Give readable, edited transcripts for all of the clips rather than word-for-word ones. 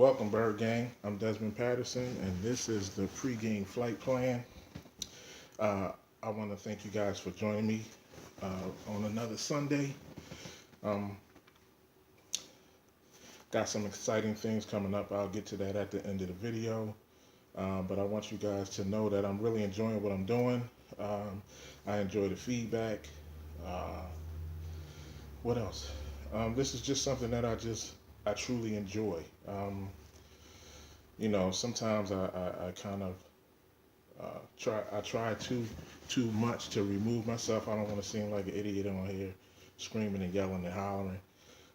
Welcome, Bird Gang. I'm Desmond Patterson, and this is the pregame flight plan. Uh, I want to thank you guys for joining me on another Sunday. Um, got some exciting things coming up. I'll get to that at the end of the video. But I want you guys to know that I'm really enjoying what I'm doing. Um, I enjoy the feedback. Uh, what else? This is just something that I truly enjoy. Sometimes I kind of try too much to remove myself. I don't want to seem like an idiot on here, screaming and yelling and hollering.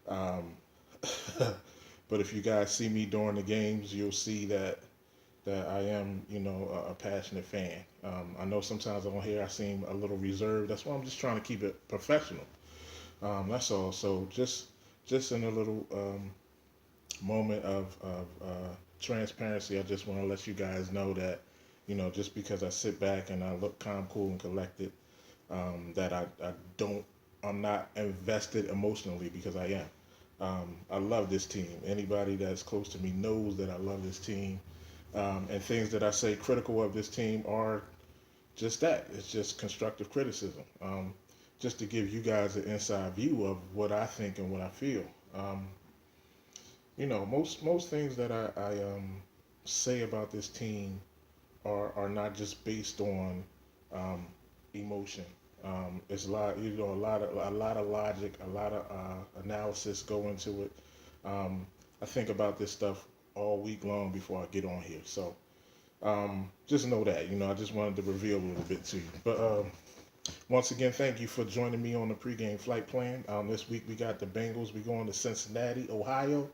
Um, but if you guys see me during the games, you'll see that I am, a passionate fan. I know sometimes on here I seem a little reserved. That's why I'm just trying to keep it professional. That's all. So just in a little moment of transparency, I just want to let you guys know that, just because I sit back and I look calm, cool, and collected, that I don't, I'm not invested emotionally because I am. I love this team. Anybody that's close to me knows that I love this team. And things that I say critical of this team are just that. It's just constructive criticism. Just to give you guys an inside view of what I think and what I feel. Most things that I say about this team are not just based on um, emotion. It's a lot of logic, a lot of analysis go into it. I think about this stuff all week long before I get on here. So just know that. I just wanted to reveal a little bit to you. But once again, thank you for joining me on the pregame flight plan. This week we got the Bengals. We going to Cincinnati, Ohio,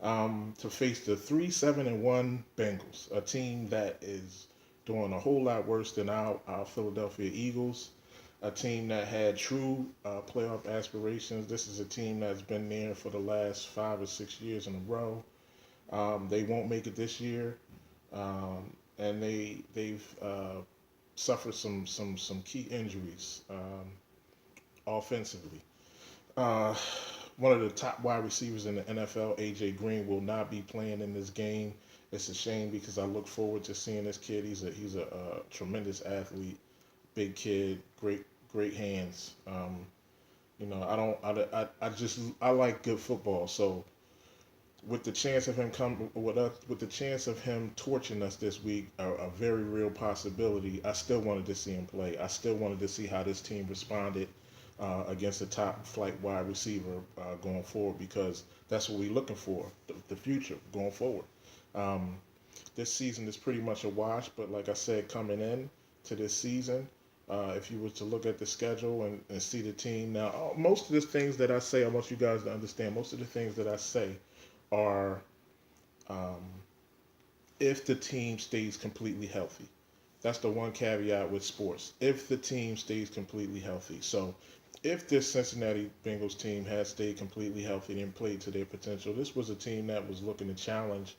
to face the 3-7-1 Bengals, a team that is doing a whole lot worse than our Philadelphia Eagles, a team that had true playoff aspirations. This is a team that's been there for the last 5 or 6 years in a row. They won't make it this year, and they've suffered some key injuries offensively. Uh, One of the top wide receivers in the NFL, AJ Green, will not be playing in this game. It's a shame because I look forward to seeing this kid. He's a tremendous athlete, big kid, great hands. I don't I just I like good football. So with the chance of him come with the chance of him torching us this week, a very real possibility. I still wanted to see him play. I still wanted to see how this team responded against a top flight wide receiver going forward, because that's what we're looking for, the future going forward. Um, this season is pretty much a wash, but like I said, coming in to this season, if you were to look at the schedule and see the team now, most of the things that I say, I want you guys to understand. Most of the things that I say are um, if the team stays completely healthy. That's the one caveat with sports. If the team stays completely healthy. So if this Cincinnati Bengals team had stayed completely healthy and played to their potential, this was a team that was looking to challenge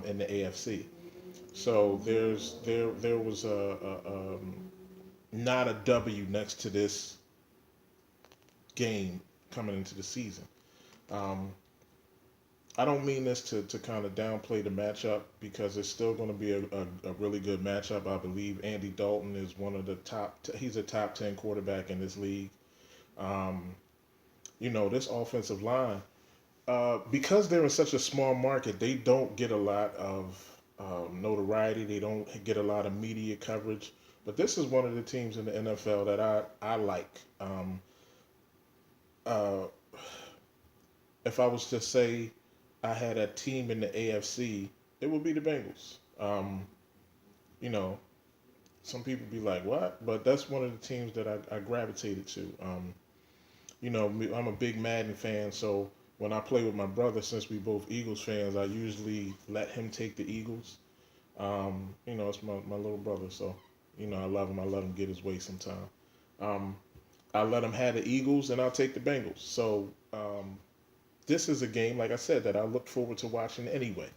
in the AFC. So there was not a W next to this game coming into the season. Um, I don't mean this to kind of downplay the matchup, because it's still going to be a really good matchup. I believe Andy Dalton is one of the he's a top 10 quarterback in this league. Um, this offensive line, because they're in such a small market, they don't get a lot of notoriety. They don't get a lot of media coverage. But this is one of the teams in the NFL that I like. Uh, if I was to say I had a team in the AFC, it would be the Bengals. You know, some people be like, "What?" But that's one of the teams that I gravitated to. I'm a big Madden fan, so when I play with my brother, since we both Eagles fans, I usually let him take the Eagles. It's my little brother, so I love him. I let him get his way sometime. Um, I let him have the Eagles, and I'll take the Bengals. So this is a game, like I said, that I look forward to watching anyway.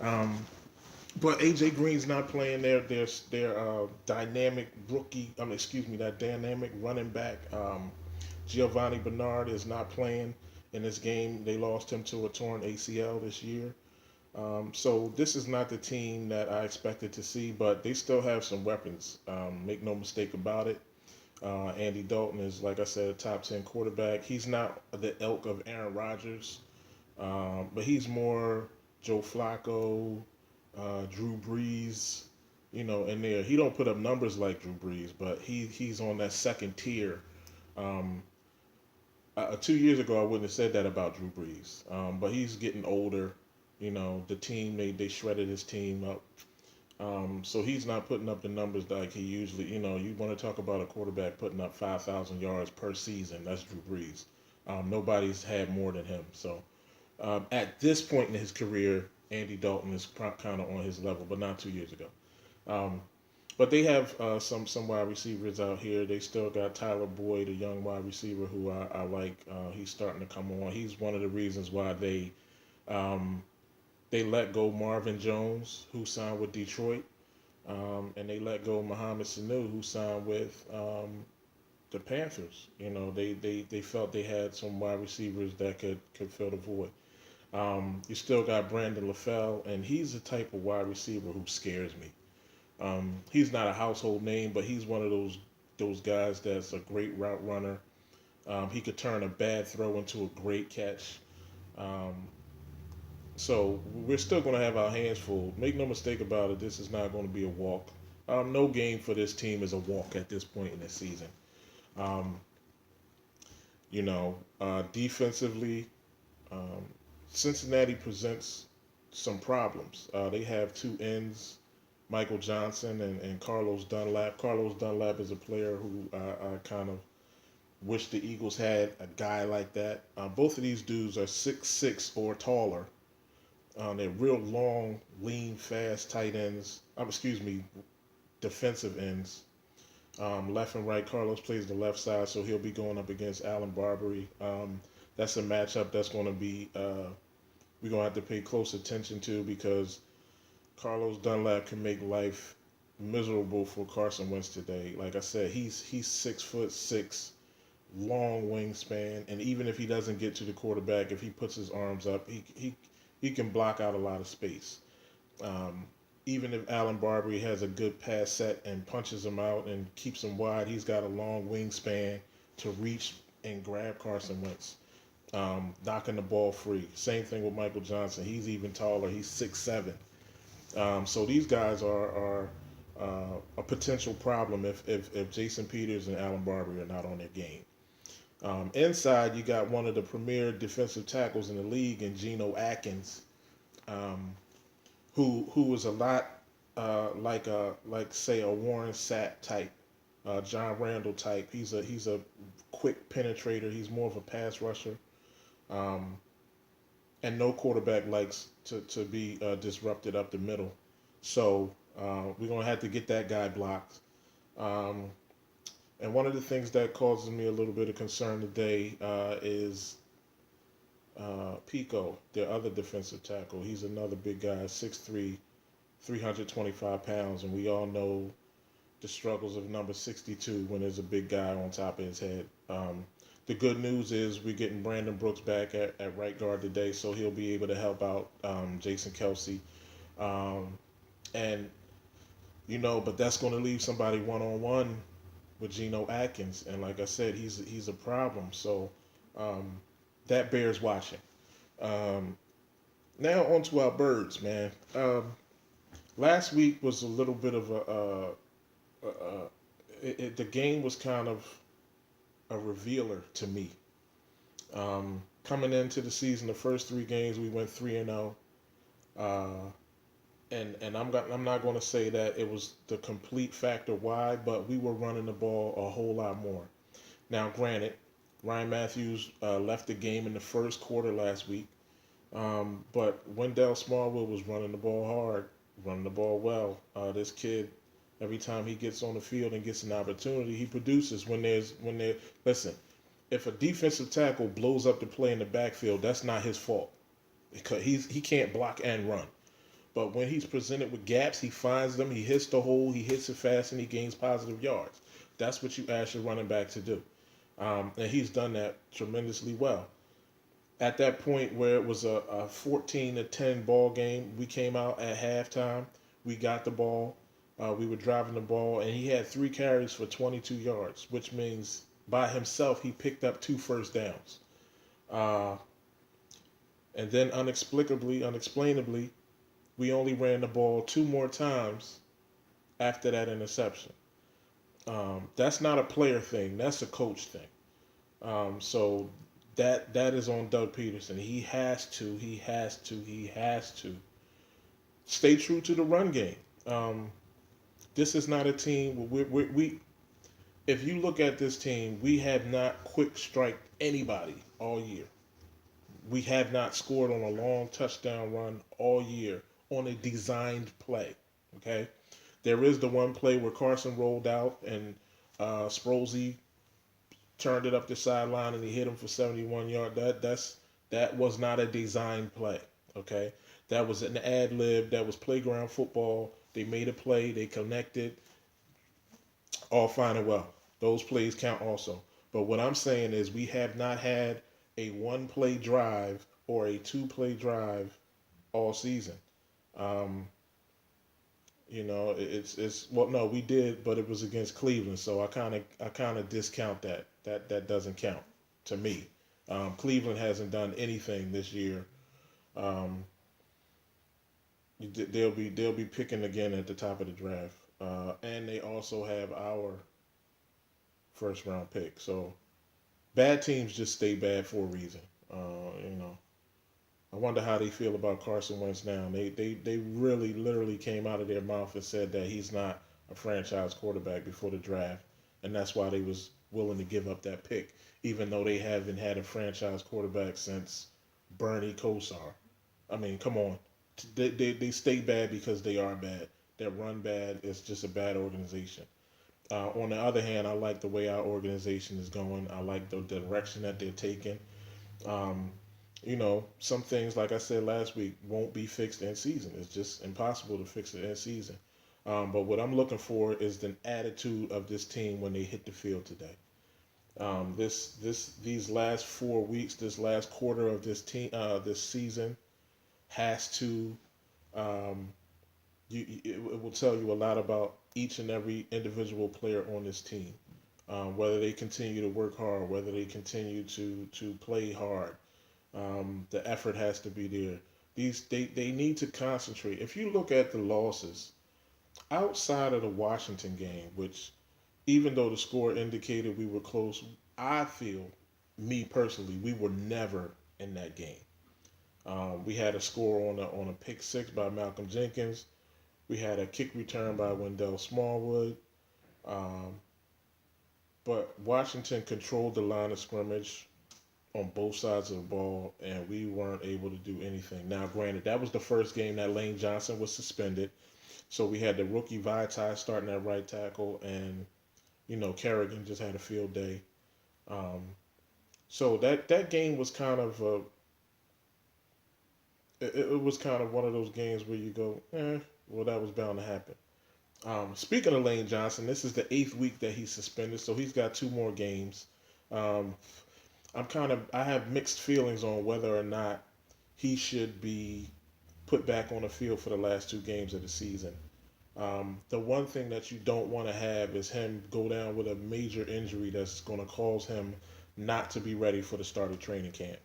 Um, but AJ Green's not playing their dynamic rookie. Excuse me, that dynamic running back. Giovanni Bernard is not playing in this game. They lost him to a torn ACL this year. So this is not the team that I expected to see, but they still have some weapons. Make no mistake about it. Andy Dalton is, like I said, a top 10 quarterback. He's not the ilk of Aaron Rodgers, but he's more Joe Flacco, Drew Brees, in there. He don't put up numbers like Drew Brees, but he's on that second tier. Um, 2 years ago, I wouldn't have said that about Drew Brees, but he's getting older. The team they shredded his team up. So he's not putting up the numbers like he usually. You want to talk about a quarterback putting up 5,000 yards per season? That's Drew Brees. Nobody's had more than him. So at this point in his career, Andy Dalton is kind of on his level, but not 2 years ago. Um, but they have some wide receivers out here. They still got Tyler Boyd, a young wide receiver who I like. He's starting to come on. He's one of the reasons why um, they let go Marvin Jones, who signed with Detroit, and they let go Mohamed Sanu, who signed with the Panthers. They felt they had some wide receivers that could fill the void. You still got Brandon LaFell, and he's the type of wide receiver who scares me. He's not a household name, but he's one of those guys that's a great route runner. He could turn a bad throw into a great catch. Um, so we're still going to have our hands full. Make no mistake about it. This is not going to be a walk. No game for this team is a walk at this point in the season. Um, Defensively, um, Cincinnati presents some problems. They have two ends, Michael Johnson and Carlos Dunlap. Carlos Dunlap is a player who I kind of wish the Eagles had a guy like that. Both of these dudes are 6'6" or taller. They're real long, lean, fast tight ends. Excuse me, defensive ends. Left and right, Carlos plays the left side, so he'll be going up against Allen Barbary. That's a matchup that's going to be we're going to have to pay close attention to because Carlos Dunlap can make life miserable for Carson Wentz today. Like I said, he's 6'6", long wingspan, and even if he doesn't get to the quarterback, if he puts his arms up, he can block out a lot of space. Um, Even if Allen Barbary has a good pass set and punches him out and keeps him wide, he's got a long wingspan to reach and grab Carson Wentz, knocking the ball free. Same thing with Michael Johnson. He's even taller. He's 6'7". So these guys are a potential problem if Jason Peters and Allen Barbary are not on their game. Inside, you got one of the premier defensive tackles in the league in Geno Atkins, um, who is a lot like say a Warren Sapp type, John Randall type. He's a quick penetrator. He's more of a pass rusher, um, and no quarterback likes to be disrupted up the middle. So we're gonna have to get that guy blocked. Um, and one of the things that causes me a little bit of concern today is Pico, their other defensive tackle. He's another big guy, 6'3", 325 pounds, and we all know the struggles of number 62 when there's a big guy on top of his head. The good news is we're getting Brandon Brooks back at right guard today, so he'll be able to help out Jason Kelsey. Um, and, but that's going to leave somebody one-on-one with Geno Atkins. And like I said, he's a problem. So um, that bears watching. Um, Now on to our birds, man. Last week was a little bit of the game was kind of a revealer to me. Coming into the season, the first three games we went 3-0, and I'm not going to say that it was the complete factor why, but we were running the ball a whole lot more. Now, granted, Ryan Matthews left the game in the first quarter last week, but Wendell Smallwood was running the ball hard, running the ball well. This kid, every time he gets on the field and gets an opportunity, he produces. Listen, if a defensive tackle blows up the play in the backfield, that's not his fault because he can't block and run. But when he's presented with gaps, he finds them, he hits the hole, he hits it fast, and he gains positive yards. That's what you ask your running back to do. And he's done that tremendously well. At that point where it was a 14-10 ball game, we came out at halftime. We got the ball. We were driving the ball, and he had 3 carries for 22 yards, which means by himself he picked up 2 first downs. Uh, and then unexplainably, we only ran the ball 2 more times after that interception. That's not a player thing. That's a coach thing. So that is on Doug Peterson. He has to stay true to the run game. Um, this is not a team. We if you look at this team, we have not quick strike anybody all year. We have not scored on a long touchdown run all year on a designed play. Okay, there is the one play where Carson rolled out and Sproles turned it up the sideline and he hit him for 71 yards. That was not a design play. Okay, that was an ad lib. That was playground football. They made a play. They connected. All fine and well. Those plays count also. But what I'm saying is we have not had a one play drive or a 2 play drive all season. Um, it's well, no, we did, but it was against Cleveland, so I kind of discount that. That doesn't count to me. Cleveland hasn't done anything this year. Um, they'll be picking again at the top of the draft, and they also have our first round pick. So bad teams just stay bad for a reason. You know, I wonder how they feel about Carson Wentz now. They really literally came out of their mouth and said that he's not a franchise quarterback before the draft, and that's why they was willing to give up that pick, even though they haven't had a franchise quarterback since Bernie Kosar. I mean, come on, they stay bad because they are bad. They run bad. It's just a bad organization. On the other hand, I like the way our organization is going. I like the direction that they're taking. Um, some things, like I said last week, won't be fixed in season. It's just impossible to fix it in season. But what I'm looking for is the attitude of this team when they hit the field today. These last 4 weeks, this last quarter of this season has to. Um, it will tell you a lot about each and every individual player on this team. Whether they continue to work hard, whether they continue to play hard, the effort has to be there. They need to concentrate. If you look at the losses outside of the Washington game, which even though the score indicated we were close, I feel, me personally, we were never in that game. We had a score on a pick six by Malcolm Jenkins. We had a kick return by Wendell Smallwood. Um, but Washington controlled the line of scrimmage on both sides of the ball, and we weren't able to do anything. Now, granted, that was the first game that Lane Johnson was suspended, so we had the rookie Vitae starting at right tackle, and Kerrigan just had a field day. Um, so that game was kind of it was kind of one of those games where you go, well, that was bound to happen. Speaking of Lane Johnson, this is the 8th week that he's suspended, so he's got 2 more games. Um, I have mixed feelings on whether or not he should be put back on the field for the last 2 games of the season. The one thing that you don't want to have is him go down with a major injury that's going to cause him not to be ready for the start of training camp.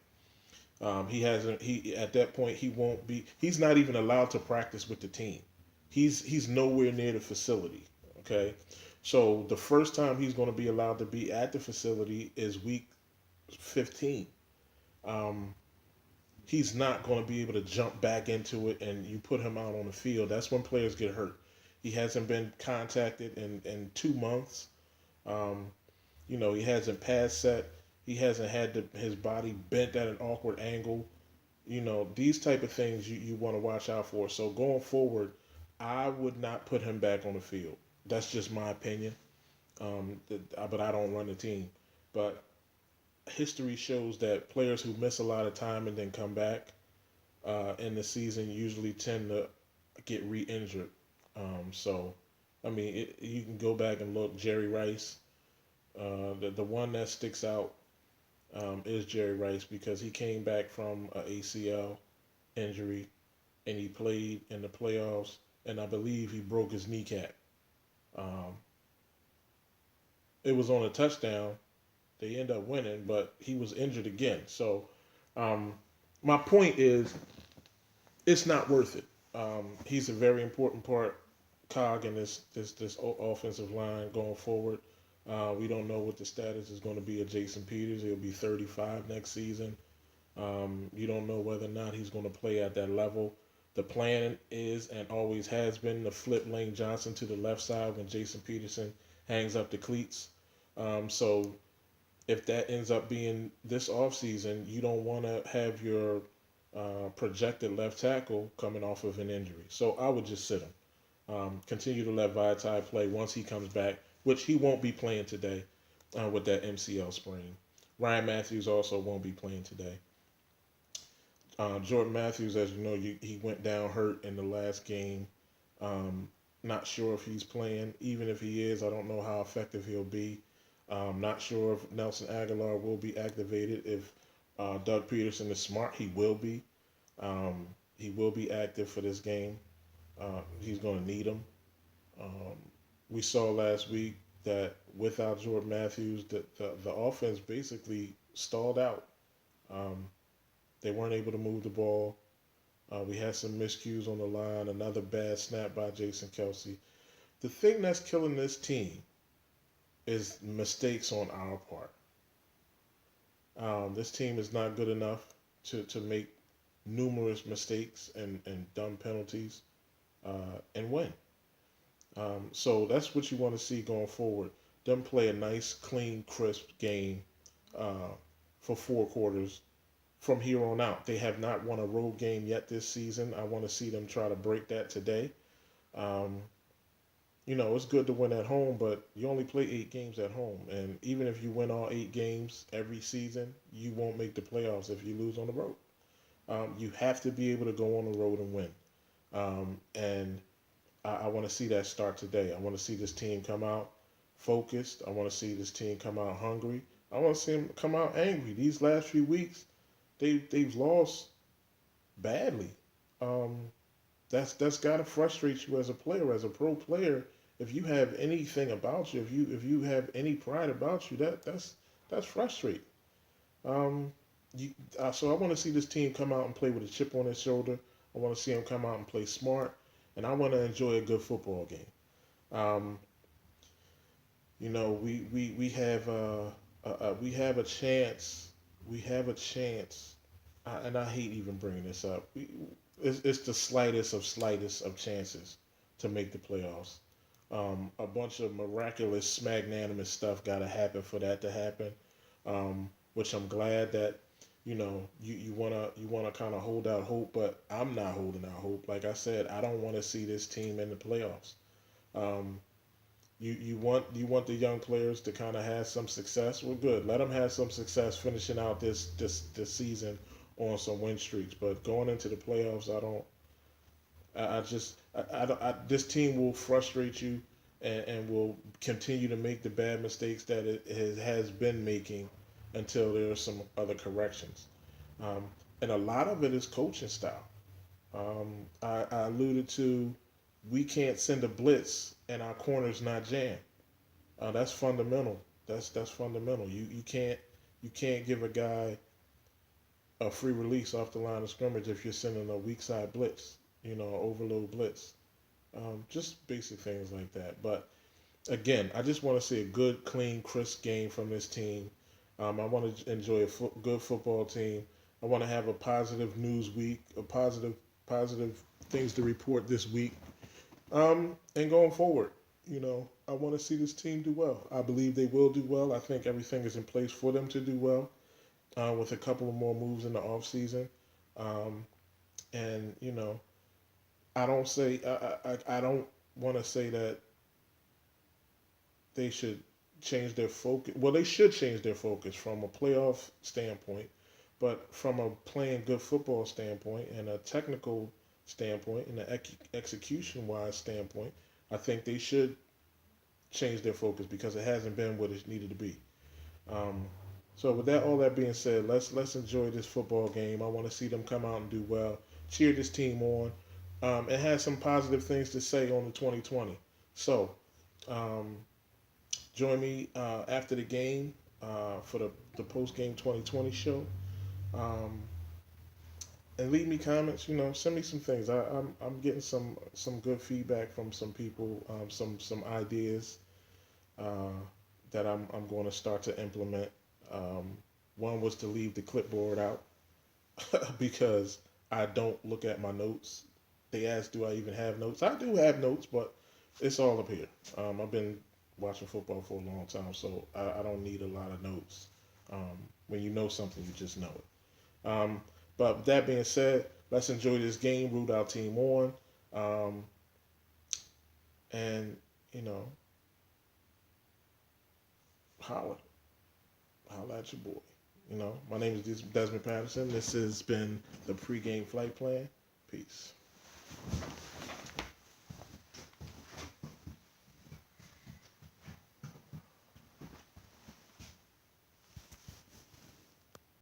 He hasn't. He At that point he won't be. He's not even allowed to practice with the team. He's nowhere near the facility. Okay, so the first time he's going to be allowed to be at the facility is week 15. Um, he's not going to be able to jump back into it, and you put him out on the field. That's when players get hurt. He hasn't been contacted in 2 months. Um, he hasn't pass set. He hasn't had his body bent at an awkward angle. These type of things you want to watch out for. So going forward, I would not put him back on the field. That's just my opinion. But I don't run the team. But history shows that players who miss a lot of time and then come back in the season usually tend to get re-injured. So, I mean, you can go back and look. Jerry Rice, the one that sticks out is Jerry Rice because he came back from a ACL injury and he played in the playoffs, and I believe he broke his kneecap. Um, it was on a touchdown. They end up winning, but he was injured again. So, um, my point is, it's not worth it. He's a very important cog in this offensive line going forward. We don't know what the status is going to be of Jason Peters. He'll be 35 next season. You don't know whether or not he's going to play at that level. The plan is and always has been to flip Lane Johnson to the left side when Jason Peterson hangs up the cleats. So if that ends up being this offseason, you don't want to have your projected left tackle coming off of an injury. So I would just sit him. Continue to let Vitae play once he comes back, which he won't be playing today with that MCL sprain. Ryan Matthews also won't be playing today. Jordan Matthews, as you know, he went down hurt in the last game. Um, Not sure if he's playing. Even if he is, I don't know how effective he'll be. Not sure if Nelson Aguilar will be activated. If Doug Peterson is smart, he will be. Um, he will be active for this game. He's going to need him. Um, we saw last week that without Jordan Matthews, the offense basically stalled out. Um, they weren't able to move the ball. We had some miscues on the line, another bad snap by Jason Kelsey. The thing that's killing this team is mistakes on our part. This team is not good enough to make numerous mistakes and dumb penalties and win. So that's what you want to see going forward. Them play a nice, clean, crisp game uh, for 4 quarters from here on out. They have not won a road game yet this season. I want to see them try to break that today. Um, it's good to win at home, but you only play 8 games at home. And even if you win all 8 games every season, you won't make the playoffs if you lose on the road. You have to be able to go on the road and win. And I want to see that start today. I want to see this team come out focused. I want to see this team come out hungry. I want to see them come out angry. These last few weeks, they've lost badly. Um, that's got to frustrate you as a player, as a pro player. If you have anything about you, if you have any pride about you, that's frustrating. Um, so I want to see this team come out and play with a chip on their shoulder. I want to see them come out and play smart, and I want to enjoy a good football game. Um, we have a chance. We have a chance, and I hate even bringing this up. It's the slightest of chances to make the playoffs. A bunch of miraculous, magnanimous stuff got to happen for that to happen. Which I'm glad that you wanna kind of hold out hope, but I'm not holding out hope. Like I said, I don't want to see this team in the playoffs. Um, you want the young players to kind of have some success. Well, good. Let them have some success finishing out this season on some win streaks. But going into the playoffs, I don't. I just I don't. This team will frustrate you and will continue to make the bad mistakes that it has been making until there are some other corrections. Um, and a lot of it is coaching style. I alluded to we can't send a blitz and our corner's not jammed. That's fundamental. That's fundamental. You can't give a guy a free release off the line of scrimmage if you're sending a weak side blitz, overload blitz. Just basic things like that. But again, I just want to see a good, clean, crisp game from this team. I want to enjoy a good football team. I want to have a positive news week, a positive things to report this week. And going forward, I want to see this team do well. I believe they will do well. I think everything is in place for them to do well with a couple of more moves in the offseason. Um, and, I don't say, I don't want to say that they should change their focus. Well, they should change their focus from a playoff standpoint, but from a playing good football standpoint and a technical standpoint and an execution wise standpoint, I think they should change their focus because it hasn't been what it needed to be. Um, So with that, all that being said, let's enjoy this football game. I want to see them come out and do well. Cheer this team on, and have some positive things to say on the 2020. So um, join me after the game for the post game 2020 show. Um, and leave me comments. You know, send me some things. I'm getting some good feedback from some people. Some ideas uh, that I'm going to start to implement. Um, One was to leave the clipboard out because I don't look at my notes. They asked, "Do I even have notes?" I do have notes, but it's all up here. I've been watching football for a long time, so I don't need a lot of notes. When you know something, you just know it. But with that being said, let's enjoy this game. Root our team on, um, and you know, holla, holla at your boy. You know, my name is Desmond Patterson. This has been the pregame flight plan. Peace.